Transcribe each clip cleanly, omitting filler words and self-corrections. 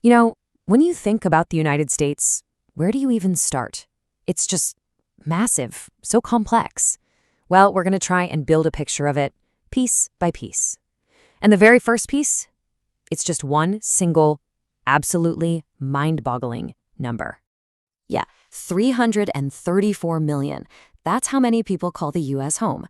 You know, when you think about the United States, where do you even start? It's just massive, so complex. Well, we're going to try and build a picture of it piece by piece. And the very first piece, it's just one single, absolutely mind-boggling number. Yeah, 334 million. That's how many people call the U.S. home.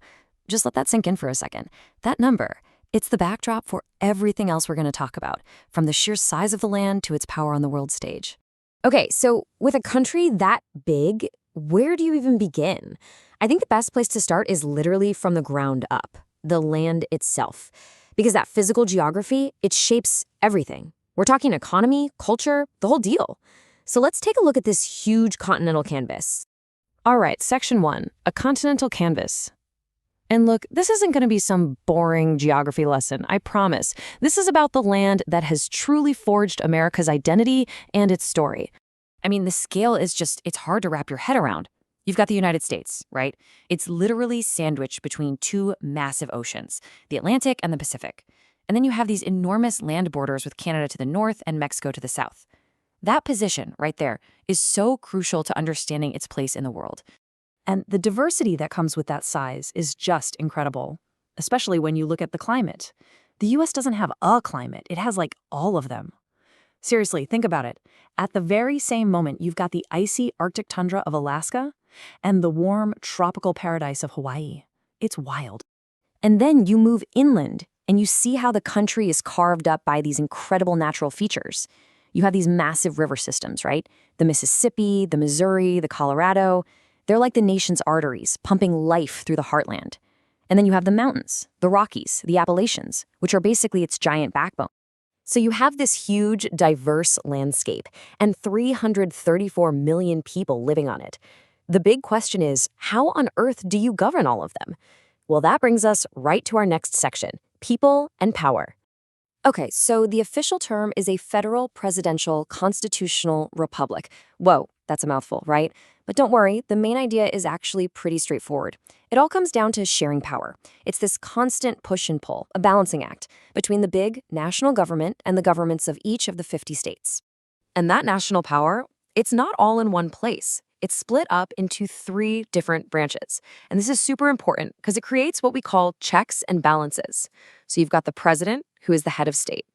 Just let that sink in for a second. That number, it's the backdrop for everything else we're going to talk about, from the sheer size of the land to its power on the world stage. Okay, so with a country that big, where do you even begin? I think the best place to start is literally from the ground up, the land itself. Because that physical geography, it shapes everything. We're talking economy, culture, the whole deal. So let's take a look at this huge continental canvas. All right, section 1, a continental canvas. And look, this isn't going to be some boring geography lesson, I promise. This is about the land that has truly forged America's identity and its story. I mean, the scale is just, it's hard to wrap your head around. You've got the United States, right? It's literally sandwiched between two massive oceans, the Atlantic and the Pacific. And then you have these enormous land borders with Canada to the north and Mexico to the south. That position right there is so crucial to understanding its place in the world. And the diversity that comes with that size is just incredible, especially when you look at the climate. The U.S. doesn't have a climate. It has like all of them. Seriously, think about it. At the very same moment, you've got the icy Arctic tundra of Alaska and the warm tropical paradise of Hawaii. It's wild. And then you move inland and you see how the country is carved up by these incredible natural features. You have these massive river systems, right? The Mississippi, the Missouri, the Colorado. They're like the nation's arteries, pumping life through the heartland. And then you have the mountains, the Rockies, the Appalachians, which are basically its giant backbone. So you have this huge, diverse landscape and 334 million people living on it. The big question is, how on earth do you govern all of them? Well, that brings us right to our next section, people and power. Okay, so the official term is a federal presidential constitutional republic. Whoa, that's a mouthful, right? But don't worry, the main idea is actually pretty straightforward. It all comes down to sharing power. It's this constant push and pull, a balancing act, between the big national government and the governments of each of the 50 states. And that national power, it's not all in one place. It's split up into 3 different branches. And this is super important because it creates what we call checks and balances. So you've got the president, who is the head of state.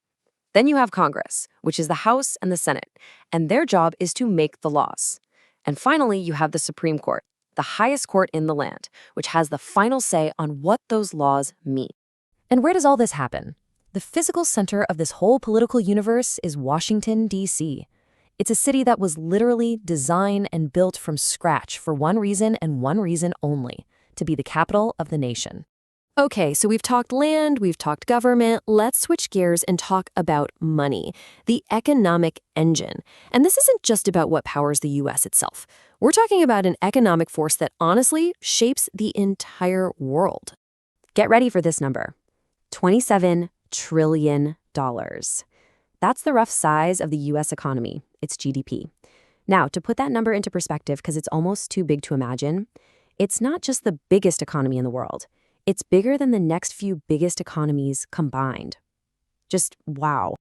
Then you have Congress, which is the House and the Senate, and their job is to make the laws. And finally, you have the Supreme Court, the highest court in the land, which has the final say on what those laws mean. And where does all this happen? The physical center of this whole political universe is Washington, D.C. It's a city that was literally designed and built from scratch for one reason and one reason only, to be the capital of the nation. Okay, so we've talked land, we've talked government. Let's switch gears and talk about money, the economic engine. And this isn't just about what powers the U.S. itself. We're talking about an economic force that honestly shapes the entire world. Get ready for this number, $27 trillion. That's the rough size of the U.S. economy, its GDP. Now, to put that number into perspective, because it's almost too big to imagine, it's not just the biggest economy in the world. It's bigger than the next few biggest economies combined. Just wow.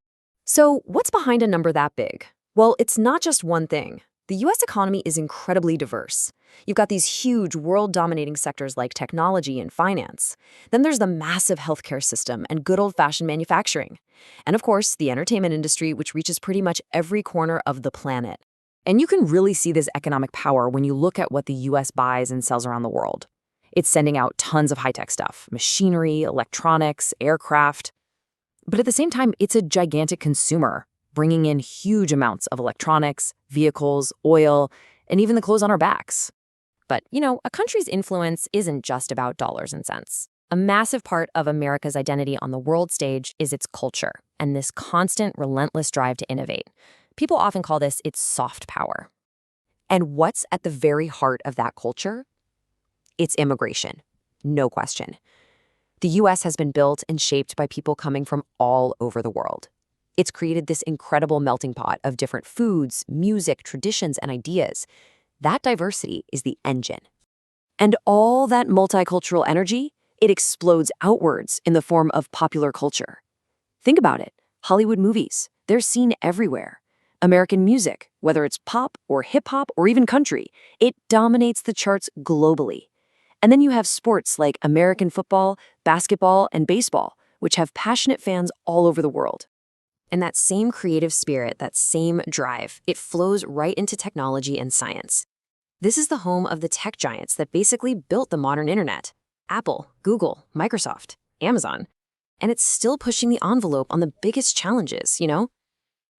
So what's behind a number that big? Well, it's not just one thing. The U.S. economy is incredibly diverse. You've got these huge world-dominating sectors like technology and finance. Then there's the massive healthcare system and good old-fashioned manufacturing. And of course, the entertainment industry, which reaches pretty much every corner of the planet. And you can really see this economic power when you look at what the U.S. buys and sells around the world. It's sending out tons of high-tech stuff, machinery, electronics, aircraft. But at the same time, it's a gigantic consumer, bringing in huge amounts of electronics, vehicles, oil, and even the clothes on our backs. But, you know, a country's influence isn't just about dollars and cents. A massive part of America's identity on the world stage is its culture and this constant, relentless drive to innovate. People often call this its soft power. And what's at the very heart of that culture? It's immigration, no question. The U.S. has been built and shaped by people coming from all over the world. It's created this incredible melting pot of different foods, music, traditions, and ideas. That diversity is the engine. And all that multicultural energy, it explodes outwards in the form of popular culture. Think about it. Hollywood movies, they're seen everywhere. American music, whether it's pop or hip-hop or even country, it dominates the charts globally. And then you have sports like American football, basketball, and baseball, which have passionate fans all over the world. And that same creative spirit, that same drive, it flows right into technology and science. This is the home of the tech giants that basically built the modern internet: Apple, Google, Microsoft, Amazon. And it's still pushing the envelope on the biggest challenges,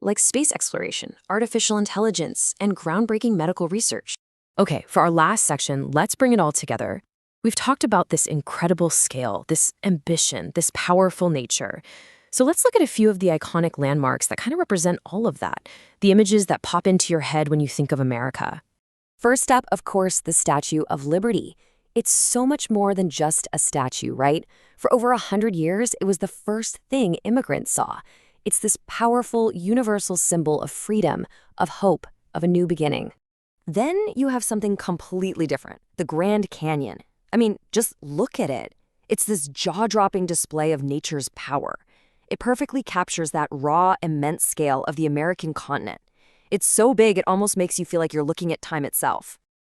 like space exploration, artificial intelligence, and groundbreaking medical research. Okay, for our last section, let's bring it all together. We've talked about this incredible scale, this ambition, this powerful nature. So let's look at a few of the iconic landmarks that kind of represent all of that, the images that pop into your head when you think of America. First up, of course, the Statue of Liberty. It's so much more than just a statue, right? For over 100 years, it was the first thing immigrants saw. It's this powerful, universal symbol of freedom, of hope, of a new beginning. Then you have something completely different, the Grand Canyon. I mean, just look at it. It's this jaw-dropping display of nature's power. It perfectly captures that raw, immense scale of the American continent. It's so big, it almost makes you feel like you're looking at time itself.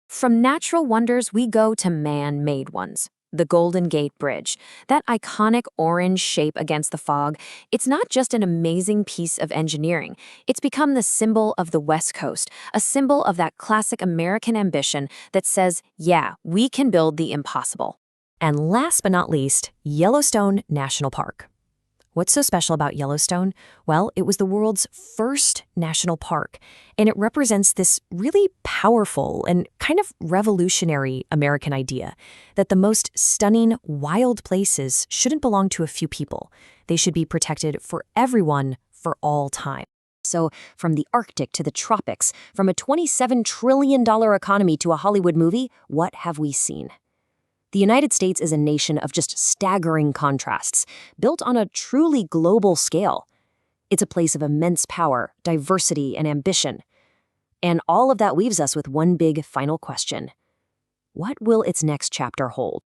From natural wonders, we go to man-made ones. The Golden Gate Bridge, that iconic orange shape against the fog, it's not just an amazing piece of engineering. It's become the symbol of the West Coast, a symbol of that classic American ambition that says, yeah, we can build the impossible. And last but not least, Yellowstone National Park. What's so special about Yellowstone? Well, it was the world's first national park, and it represents this really powerful and kind of revolutionary American idea that the most stunning, wild places shouldn't belong to a few people. They should be protected for everyone for all time. So from the Arctic to the tropics, from a $27 trillion economy to a Hollywood movie, what have we seen? The United States is a nation of just staggering contrasts, built on a truly global scale. It's a place of immense power, diversity, and ambition. And all of that leaves us with one big final question. What will its next chapter hold?